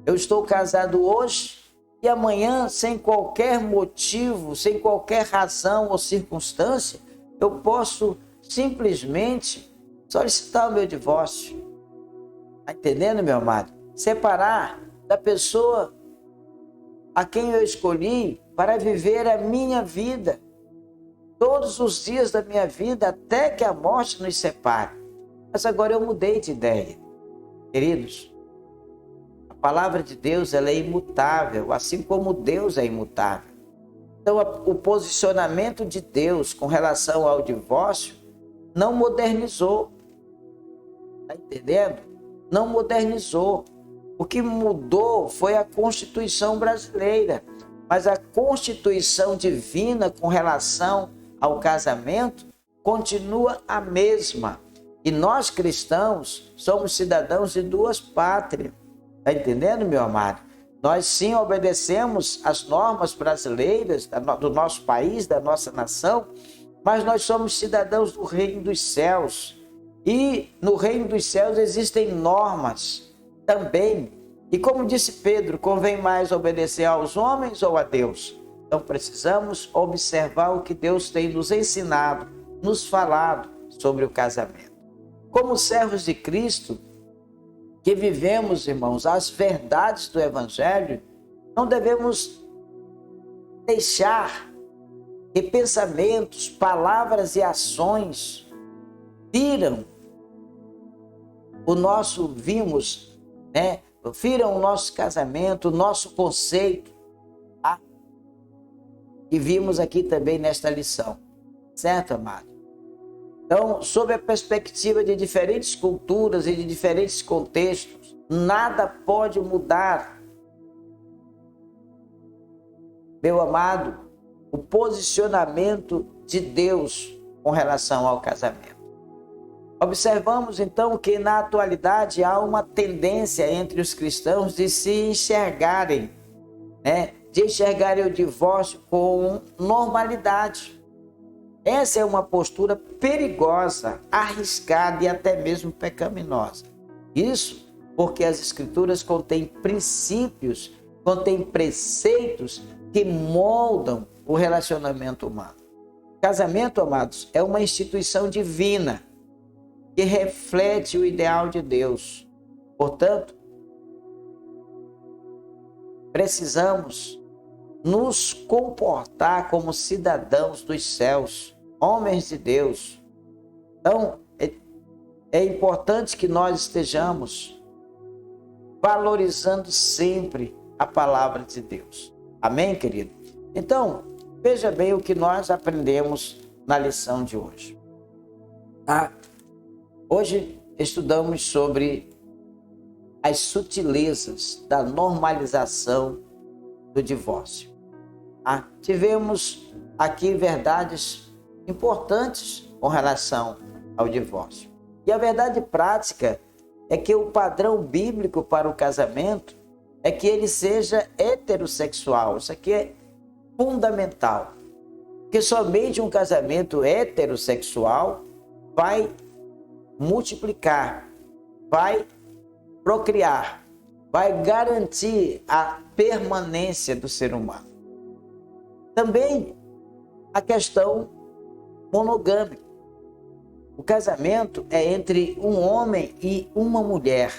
Eu estou casado hoje e amanhã, sem qualquer motivo, sem qualquer razão ou circunstância, eu posso simplesmente solicitar o meu divórcio. Está entendendo, meu amado? Separar da pessoa a quem eu escolhi para viver a minha vida, todos os dias da minha vida, até que a morte nos separe. Mas agora eu mudei de ideia. Queridos, a palavra de Deus ela é imutável, assim como Deus é imutável. Então, o posicionamento de Deus com relação ao divórcio não modernizou. Está entendendo? Não modernizou. O que mudou foi a Constituição brasileira. Mas a Constituição divina com relação ao casamento continua a mesma. E nós cristãos somos cidadãos de duas pátrias. Está entendendo, meu amado? Nós sim obedecemos as normas brasileiras do nosso país, da nossa nação, mas nós somos cidadãos do reino dos céus. E no reino dos céus existem normas também. E como disse Pedro, convém mais obedecer aos homens ou a Deus? Então precisamos observar o que Deus tem nos ensinado, nos falado sobre o casamento. Como servos de Cristo, que vivemos, irmãos, as verdades do Evangelho, não devemos deixar que pensamentos, palavras e ações firam o nosso firam o nosso casamento, o nosso conceito, tá? E vimos aqui também nesta lição, certo, amado? Então, sob a perspectiva de diferentes culturas e de diferentes contextos, nada pode mudar, meu amado, o posicionamento de Deus com relação ao casamento. Observamos então que na atualidade há uma tendência entre os cristãos de se enxergarem, de enxergarem o divórcio com normalidade. Essa é uma postura perigosa, arriscada e até mesmo pecaminosa. Isso porque as Escrituras contêm princípios, contêm preceitos que moldam o relacionamento humano. Casamento, amados, é uma instituição divina que reflete o ideal de Deus. Portanto, precisamos nos comportar como cidadãos dos céus, homens de Deus. Então, é importante que nós estejamos valorizando sempre a palavra de Deus. Amém, querido? Então, veja bem o que nós aprendemos na lição de hoje. Hoje estudamos sobre as sutilezas da normalização do divórcio. Tivemos aqui verdades importantes com relação ao divórcio. E a verdade prática é que o padrão bíblico para o casamento é que ele seja heterossexual. Isso aqui é fundamental. Porque somente um casamento heterossexual vai multiplicar, vai procriar, vai garantir a permanência do ser humano. Também a questão monogâmica. O casamento é entre um homem e uma mulher.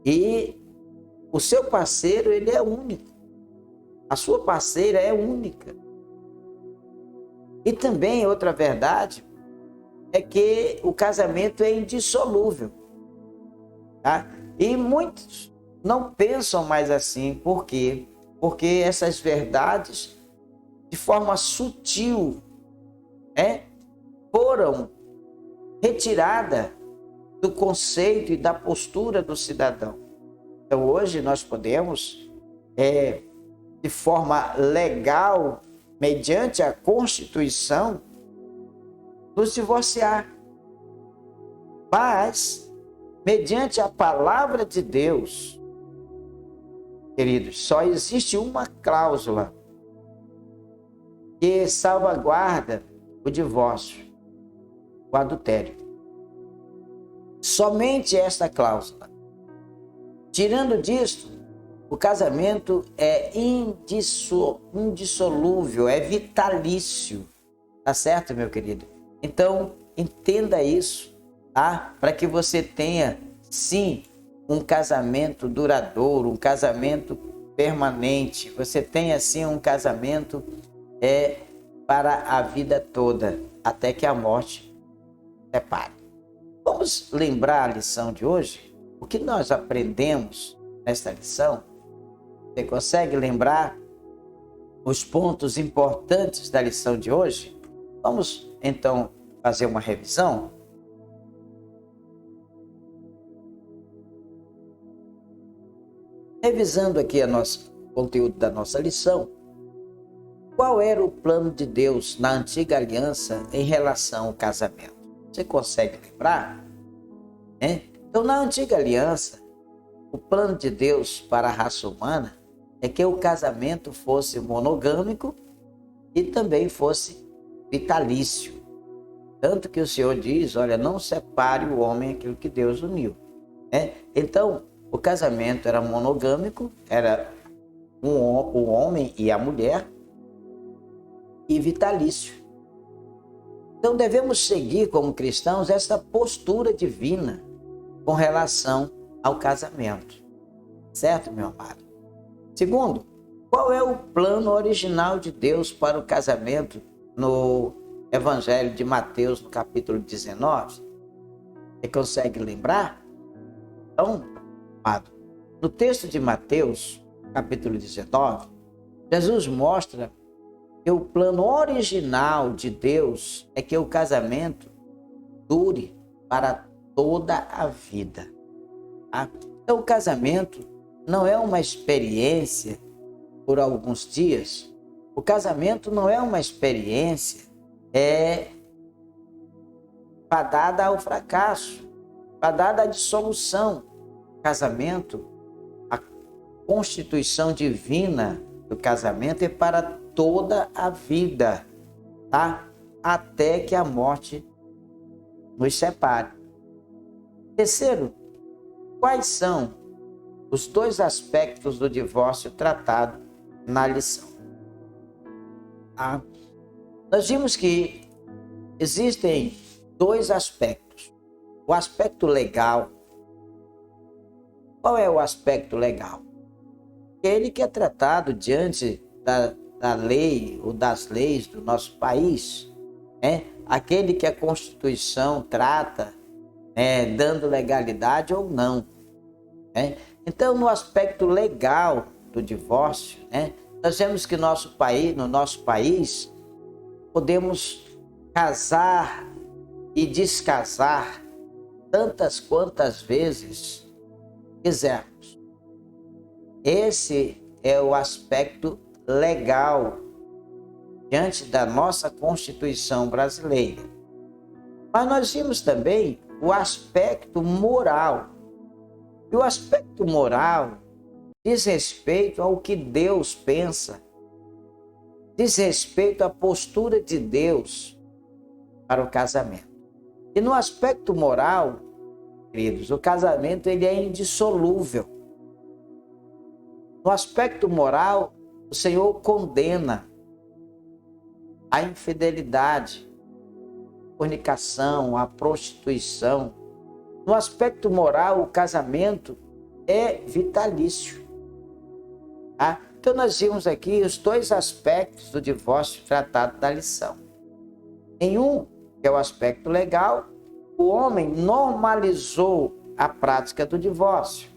E o seu parceiro, ele é único. A sua parceira é única. E também outra verdade é que o casamento é indissolúvel. E muitos não pensam mais assim. Por quê? Porque essas verdades, de forma sutil, foram retiradas do conceito e da postura do cidadão. Então, hoje nós podemos, de forma legal, mediante a Constituição, nos divorciar. Mas, mediante a palavra de Deus, queridos, só existe uma cláusula que salvaguarda o divórcio, o adultério. Somente esta cláusula. Tirando disto, o casamento é indissolúvel, é vitalício. Tá certo, meu querido? Então, entenda isso, tá? Para que você tenha, sim, um casamento duradouro, um casamento permanente. Você tenha, sim, um casamento para a vida toda, até que a morte separe. Vamos lembrar a lição de hoje? O que nós aprendemos nesta lição? Você consegue lembrar os pontos importantes da lição de hoje? Vamos, então, fazer uma revisão? Revisando aqui o conteúdo da nossa lição, qual era o plano de Deus na antiga aliança em relação ao casamento? Você consegue lembrar? Então, na antiga aliança, o plano de Deus para a raça humana é que o casamento fosse monogâmico e também fosse vitalício. Tanto que o Senhor diz, olha, não separe o homem aquilo que Deus uniu. Então, o casamento era monogâmico, era o homem e a mulher, e vitalício. Então devemos seguir como cristãos esta postura divina com relação ao casamento. Certo, meu amado? Segundo, qual é o plano original de Deus para o casamento no Evangelho de Mateus, no capítulo 19? Você consegue lembrar? Então, amado, no texto de Mateus, capítulo 19, Jesus mostra que o plano original de Deus é que o casamento dure para toda a vida. Tá? Então, o casamento não é uma experiência por alguns dias. O casamento não é uma experiência fadada ao fracasso, fadada à dissolução. O casamento, a constituição divina do casamento é para toda a vida, tá? Até que a morte nos separe. Terceiro, quais são os dois aspectos do divórcio tratado na lição? Nós vimos que existem dois aspectos. O aspecto legal. Qual é o aspecto legal? Aquele que é tratado diante da lei ou das leis do nosso país, aquele que a Constituição trata, dando legalidade ou não. Então, no aspecto legal do divórcio, nós vemos que no nosso país, podemos casar e descasar tantas quantas vezes quisermos. Esse é o aspecto legal diante da nossa Constituição brasileira. Mas nós vimos também o aspecto moral. E o aspecto moral diz respeito ao que Deus pensa, diz respeito à postura de Deus para o casamento. E no aspecto moral, queridos, o casamento ele é indissolúvel. No aspecto moral, o Senhor condena a infidelidade, a fornicação, a prostituição. No aspecto moral, o casamento é vitalício. Tá? Então, nós vimos aqui os dois aspectos do divórcio tratado da lição. Em um, que é o aspecto legal, o homem normalizou a prática do divórcio.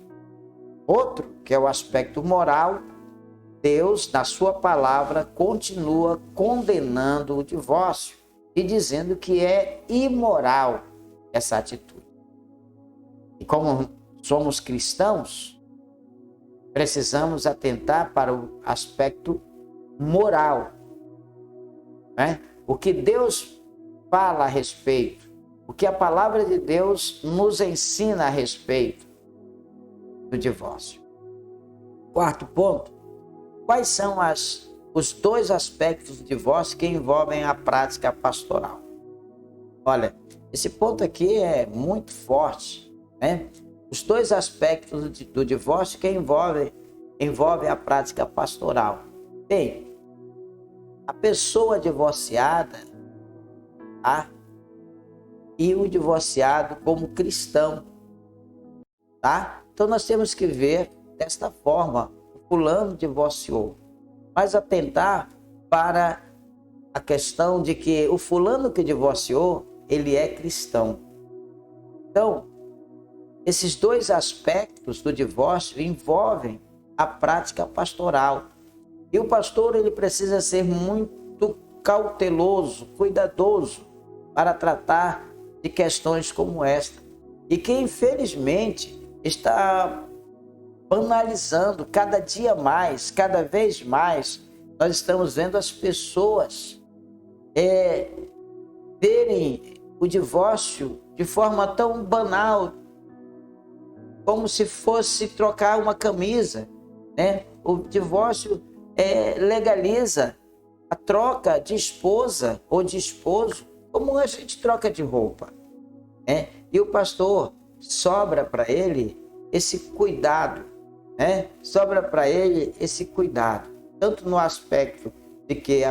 Outro, que é o aspecto moral, Deus, na sua palavra, continua condenando o divórcio e dizendo que é imoral essa atitude. E como somos cristãos, precisamos atentar para o aspecto moral. O que Deus fala a respeito, o que a palavra de Deus nos ensina a respeito do divórcio. Quarto ponto, quais são os dois aspectos do divórcio que envolvem a prática pastoral? Olha, esse ponto aqui é muito forte, né? Os dois aspectos do divórcio que envolvem a prática pastoral. Bem, a pessoa divorciada, tá? E o divorciado como cristão, tá? Então nós temos que ver desta forma: o fulano divorciou, mas atentar para a questão de que o fulano que divorciou, ele é cristão. Então, esses dois aspectos do divórcio envolvem a prática pastoral. E o pastor, ele precisa ser muito cauteloso, cuidadoso para tratar de questões como esta. E que, infelizmente, está banalizando cada dia mais, cada vez mais. Nós estamos vendo as pessoas verem o divórcio de forma tão banal, como se fosse trocar uma camisa, né? O divórcio legaliza a troca de esposa ou de esposo, como a gente troca de roupa, né? E o pastor sobra para ele esse cuidado, né? Sobra para ele esse cuidado, tanto no aspecto de que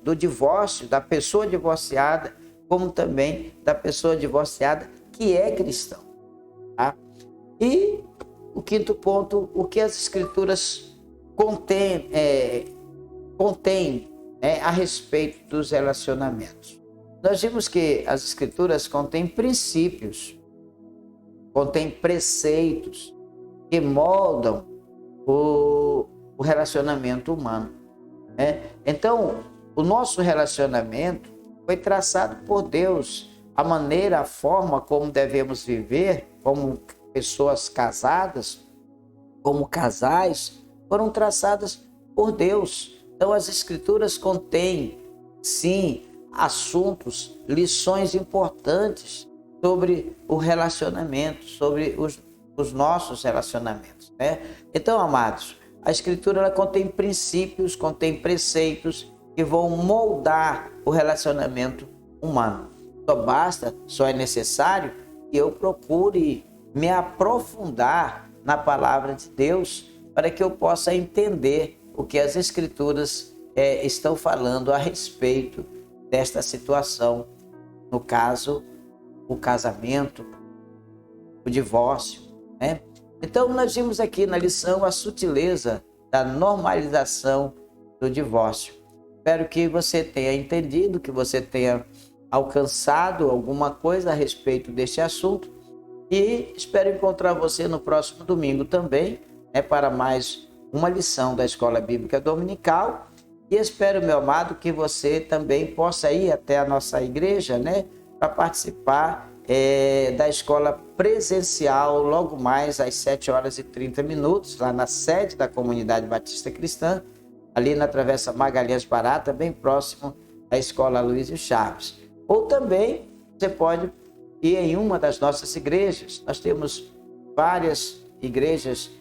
do divórcio, da pessoa divorciada, como também da pessoa divorciada que é cristão, tá? E o quinto ponto, o que as escrituras contêm a respeito dos relacionamentos. Nós vimos que as escrituras contêm princípios, contêm preceitos que moldam o relacionamento humano, né? Então, o nosso relacionamento foi traçado por Deus, a maneira, a forma como devemos viver, como pessoas casadas, como casais, foram traçadas por Deus. Então, as escrituras contêm, sim, assuntos, lições importantes sobre o relacionamento, sobre os nossos relacionamentos, né? Então, amados, a escritura ela contém princípios, contém preceitos que vão moldar o relacionamento humano. Só é necessário que eu procure me aprofundar na palavra de Deus para que eu possa entender o que as escrituras estão falando a respeito desta situação. No caso, o casamento, o divórcio, né? Então, nós vimos aqui na lição a sutileza da normalização do divórcio. Espero que você tenha entendido, que você tenha alcançado alguma coisa a respeito deste assunto e espero encontrar você no próximo domingo também, para mais uma lição da Escola Bíblica Dominical. E espero, meu amado, que você também possa ir até a nossa igreja, né, para participar da escola presencial logo mais às 7h30, lá na sede da Comunidade Batista Cristã, ali na Travessa Magalhães Barata, bem próximo à Escola Luiz Chaves. Ou também você pode ir em uma das nossas igrejas. Nós temos várias igrejas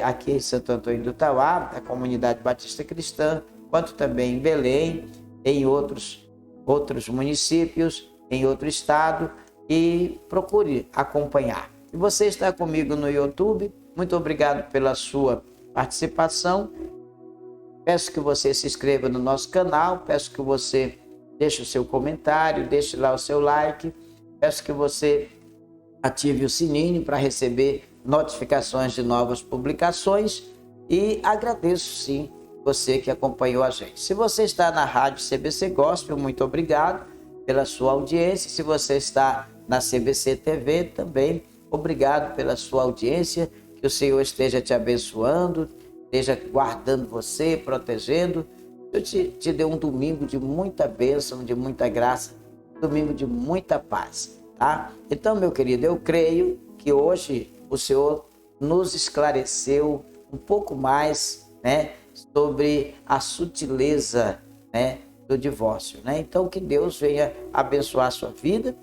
aqui em Santo Antônio do Tauá, da Comunidade Batista Cristã, quanto também em Belém, em outros municípios, em outro estado, e procure acompanhar. E você está comigo no YouTube, muito obrigado pela sua participação. Peço que você se inscreva no nosso canal, peço que você deixe o seu comentário, deixe lá o seu like, peço que você ative o sininho para receber notificações de novas publicações e agradeço sim você que acompanhou a gente. Se você está na Rádio CBC Gospel, muito obrigado pela sua audiência. Se você está na CBC TV também, obrigado pela sua audiência, que o Senhor esteja te abençoando, esteja guardando você, protegendo. Eu te dê um domingo de muita bênção, de muita graça, domingo de muita paz, tá? Então, meu querido, eu creio que hoje o Senhor nos esclareceu um pouco mais, né, sobre a sutileza, né, do divórcio, né? Então, que Deus venha abençoar a sua vida,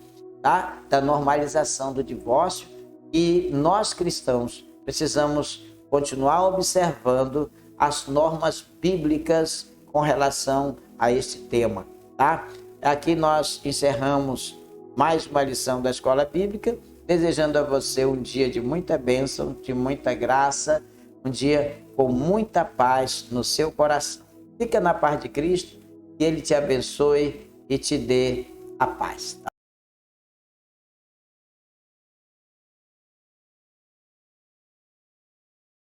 tá? Da normalização do divórcio. E nós cristãos precisamos continuar observando as normas bíblicas com relação a este tema, tá? Aqui nós encerramos mais uma lição da Escola Bíblica, desejando a você um dia de muita bênção, de muita graça, um dia com muita paz no seu coração. Fica na paz de Cristo, que Ele te abençoe e te dê a paz.